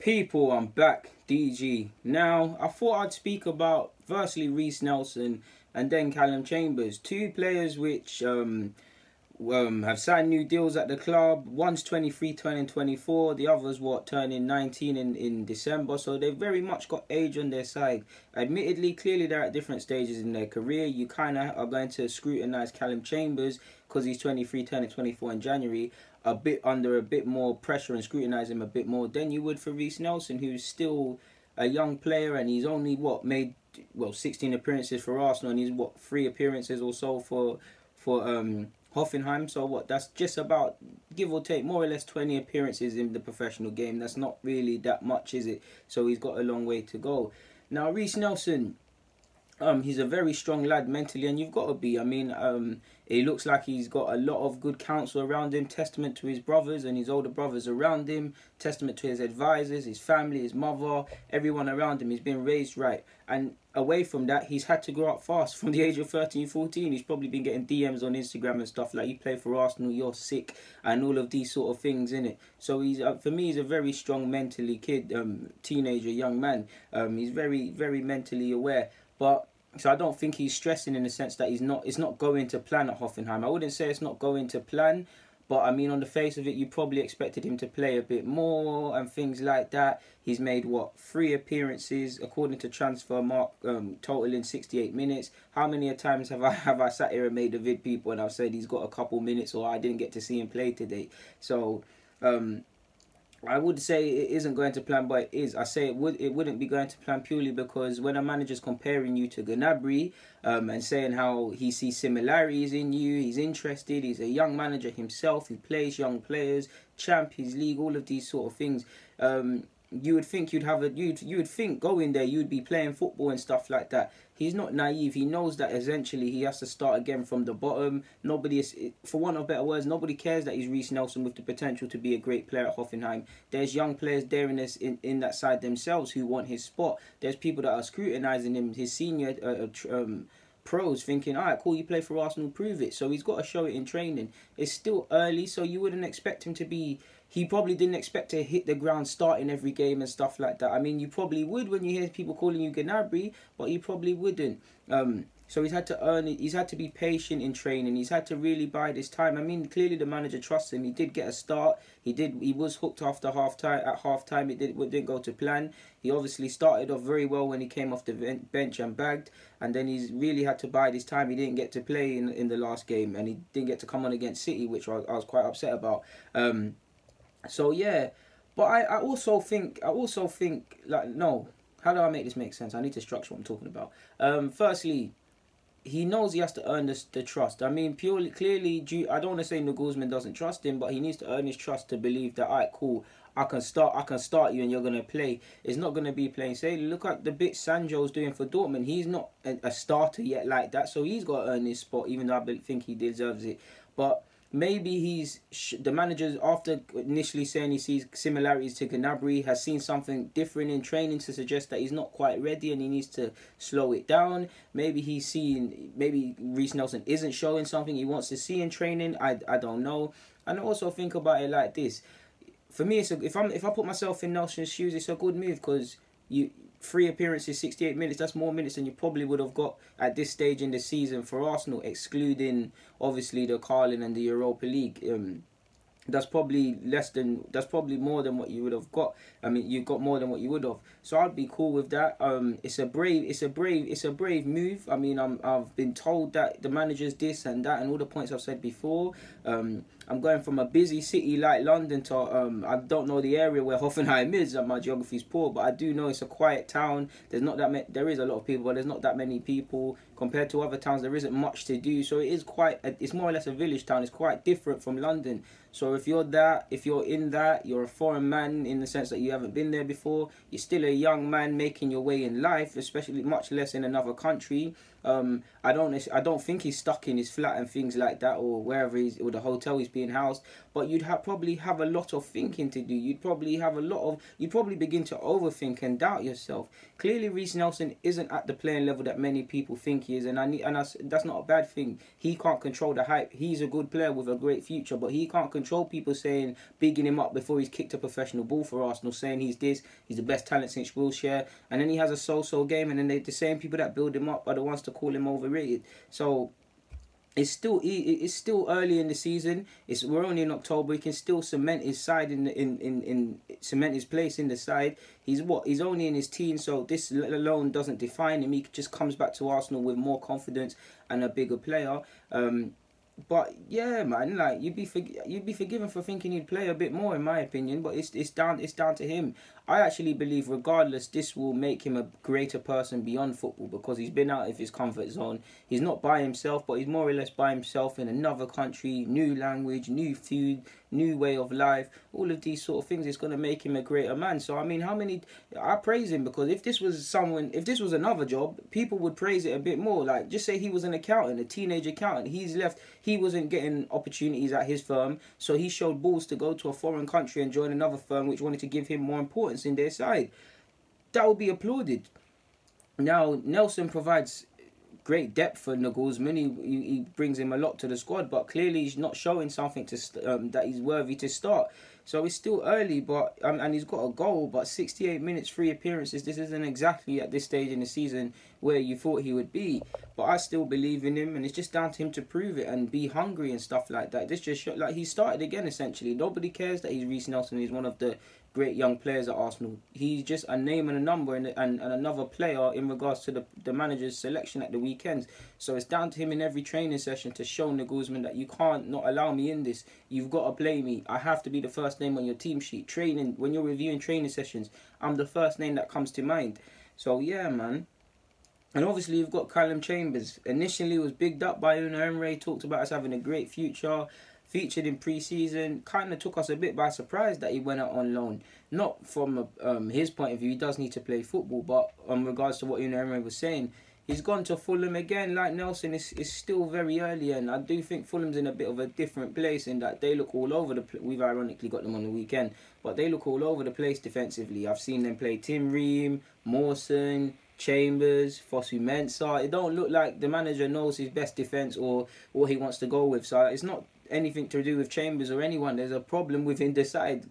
People, I'm back, DG. Now, I thought I'd speak about, firstly, Reisse Nelson and then Calum Chambers. Two players which have signed new deals at the club. One's 23, turning 24. The other's, turning 19 in December. So they've very much got age on their side. Admittedly, clearly they're at different stages in their career. You kind of are going to scrutinise Calum Chambers because he's 23, turning 24 in January. A bit under a bit more pressure and scrutinise him a bit more than you would for Reisse Nelson, who's still a young player, and he's only made 16 appearances for Arsenal, and he's 3 appearances or so for Hoffenheim. So that's just about, give or take, more or less 20 appearances in the professional game. That's not really that much, is it? So he's got a long way to go. Now, Reisse Nelson, he's a very strong lad mentally, and you've got to be. I mean, it looks like he's got a lot of good counsel around him, testament to his brothers and his older brothers around him, testament to his advisors, his family, his mother, everyone around him. He's been raised right. And away from that, he's had to grow up fast. From the age of 13, 14, he's probably been getting DMs on Instagram and stuff like, you play for Arsenal, you're sick, and all of these sort of things, innit? So he's, for me, he's a very strong mentally kid, teenager, young man. He's very, very mentally aware. So I don't think he's stressing in the sense that it's not going to plan at Hoffenheim. I wouldn't say it's not going to plan, but I mean, on the face of it, you probably expected him to play a bit more and things like that. He's made 3 appearances according to Transfermarkt, totaling 68 minutes. How many times have I sat here and made a vid, people, and I've said he's got a couple minutes, or I didn't get to see him play today. So I would say it isn't going to plan, but it is. I say it wouldn't be going to plan purely because when a manager's comparing you to Gnabry and saying how he sees similarities in you, he's interested, he's a young manager himself, he plays young players, Champions League, all of these sort of things. You would think you would think going there you'd be playing football and stuff like that. He's not naive. He knows that essentially he has to start again from the bottom. Nobody is, for want of better words, nobody cares that he's Reisse Nelson with the potential to be a great player at Hoffenheim. There's young players there in that side themselves who want his spot. There's people that are scrutinising him, his senior pros, thinking, all right, cool, you play for Arsenal, prove it. So he's got to show it in training. It's still early, so you wouldn't expect him to be... He probably didn't expect to hit the ground starting every game and stuff like that. I mean, you probably would when you hear people calling you Gnabry, but you probably wouldn't. So he's had to earn it. He's had to be patient in training. He's had to really bide his time. I mean, clearly the manager trusts him. He did get a start. He was hooked after half-time. At half-time, it didn't go to plan. He obviously started off very well when he came off the bench and bagged. And then he's really had to bide his time. He didn't get to play in the last game. And he didn't get to come on against City, which I was quite upset about. So yeah, but I also think like, no, how do I make this make sense? I need to structure what I'm talking about. Firstly, he knows he has to earn the trust. I mean, clearly, I don't want to say Nagelsmann doesn't trust him, but he needs to earn his trust to believe that, all right, cool, I can start you and you're gonna play. It's not gonna be plain sailing. Look at the bit Sancho's doing for Dortmund. He's not a starter yet like that, so he's got to earn his spot, even though I think he deserves it. But maybe the manager, after initially saying he sees similarities to Gnabry, has seen something different in training to suggest that he's not quite ready and he needs to slow it down. Maybe maybe Reisse Nelson isn't showing something he wants to see in training. I don't know. And I also think about it like this. For me, if I put myself in Nelson's shoes, it's a good move because 3 appearances, 68 minutes, that's more minutes than you probably would have got at this stage in the season for Arsenal, excluding, obviously, the Carling and the Europa League. That's probably more than what you would have got. I mean, you got more than what you would have. So I'd be cool with that. It's a brave move. I mean, I've been told that the manager's this and that and all the points I've said before. I'm going from a busy city like London to I don't know the area where Hoffenheim is. My geography's poor, but I do know it's a quiet town. There is a lot of people, but there's not that many people compared to other towns. There isn't much to do, so it's more or less a village town. It's quite different from London. So if you're in that, you're a foreign man in the sense that you haven't been there before. You're still a young man making your way in life, especially much less in another country. I don't think he's stuck in his flat and things like that, or wherever he's, or the hotel he's being housed. But you'd probably have a lot of thinking to do. You'd probably begin to overthink and doubt yourself. Clearly, Reese Nelson isn't at the playing level that many people think he is, and that's not a bad thing. He can't control the hype. He's a good player with a great future, but he can't control people saying, bigging him up before he's kicked a professional ball for Arsenal, saying he's the best talent since Wilshere, and then he has a so-so game, and then the same people that build him up are the ones to call him overrated. So it's still early in the season. We're only in October. He can still cement his side cement his place in the side. He's only in his teens, so this alone doesn't define him. He just comes back to Arsenal with more confidence and a bigger player. But yeah, man, like you'd be forgiven for thinking he'd play a bit more, in my opinion. But it's down to him. I actually believe, regardless, this will make him a greater person beyond football, because he's been out of his comfort zone. He's not by himself, but he's more or less by himself in another country, new language, new food, new way of life. All of these sort of things is going to make him a greater man. So I mean, I praise him, because if this was another job, people would praise it a bit more. Like, just say he was an accountant, a teenage accountant. He's left. He wasn't getting opportunities at his firm, so he showed balls to go to a foreign country and join another firm which wanted to give him more importance in their side. That would be applauded. Now, Nelson provides great depth for Nagelsmann. He brings him a lot to the squad, but clearly he's not showing something that he's worthy to start. So it's still early, but and he's got a goal, but 68 minutes, 3 appearances. This isn't exactly at this stage in the season where you thought he would be. But I still believe in him, and it's just down to him to prove it and be hungry and stuff like that. This just like he started again essentially. Nobody cares that he's Reisse Nelson. He's one of the great young players at Arsenal. He's just a name and a number and another player in regards to the manager's selection at the weekends. So it's down to him in every training session to show Nagelsmann that you can't not allow me in this. You've got to play me. I have to be the first name on your team sheet. Training, when you're reviewing training sessions, I'm the first name that comes to mind. So yeah, man. And obviously you've got Calum Chambers. Initially was bigged up by Unai Emery, talked about us having a great future. Featured in pre-season, kind of took us a bit by surprise that he went out on loan. Not from his point of view, he does need to play football, but in regards to what Unai Emery was saying, he's gone to Fulham again. Like Nelson, it's still very early, and I do think Fulham's in a bit of a different place in that they look all over the place. We've ironically got them on the weekend, but they look all over the place defensively. I've seen them play Tim Ream, Mawson, Chambers, Fosu Mensah. It don't look like the manager knows his best defence or what he wants to go with. So it's not anything to do with Chambers or anyone. There's a problem within the side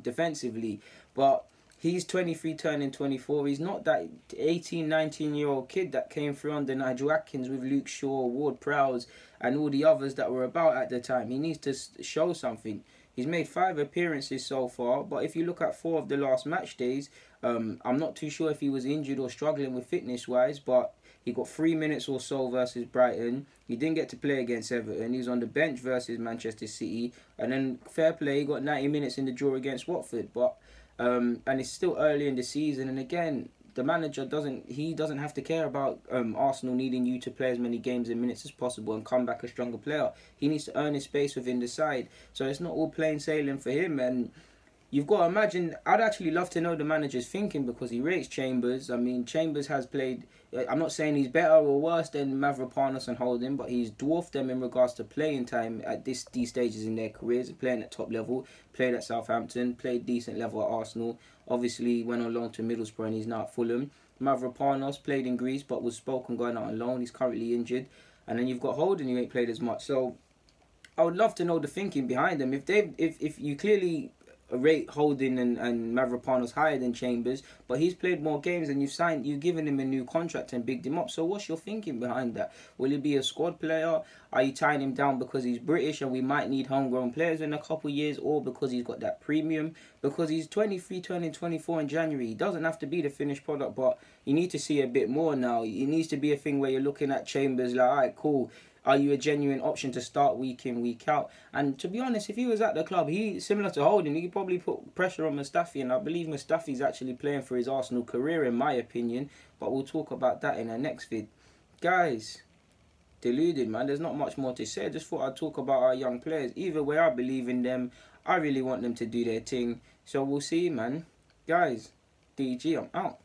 defensively. But he's 23 turning 24. He's not that 18, 19-year-old kid that came through under Nigel Atkins with Luke Shaw, Ward Prowse and all the others that were about at the time. He needs to show something. He's made 5 appearances so far, but if you look at 4 of the last match days, I'm not too sure if he was injured or struggling with fitness-wise, but he got 3 minutes or so versus Brighton. He didn't get to play against Everton. He was on the bench versus Manchester City. And then, fair play, he got 90 minutes in the draw against Watford. But and it's still early in the season. And again, the manager doesn't have to care about Arsenal needing you to play as many games and minutes as possible and come back a stronger player. He needs to earn his space within the side. So it's not all plain sailing for him. And you've got to imagine, I'd actually love to know the manager's thinking, because he rates Chambers. I mean, Chambers has played, I'm not saying he's better or worse than Mavropanos and Holding, but he's dwarfed them in regards to playing time at these stages in their careers, playing at top level, played at Southampton, played decent level at Arsenal, obviously went on loan to Middlesbrough and he's now at Fulham. Mavropanos played in Greece but was spoken going out on loan, he's currently injured. And then you've got Holding, who ain't played as much. So I would love to know the thinking behind them. If you clearly rate Holding and Mavropanos higher than Chambers, but he's played more games and you've given him a new contract and bigged him up. So what's your thinking behind that? Will he be a squad player? Are you tying him down because he's British and we might need homegrown players in a couple of years, or because he's got that premium? Because he's 23 turning 24 in January. He doesn't have to be the finished product, but you need to see a bit more now. It needs to be a thing where you're looking at Chambers like, alright, cool. Are you a genuine option to start week in, week out? And to be honest, if he was at the club, similar to Holding, he could probably put pressure on Mustafi. And I believe Mustafi's actually playing for his Arsenal career, in my opinion. But we'll talk about that in our next vid. Guys, deluded, man. There's not much more to say. I just thought I'd talk about our young players. Either way, I believe in them. I really want them to do their thing. So we'll see, man. Guys, DG, I'm out.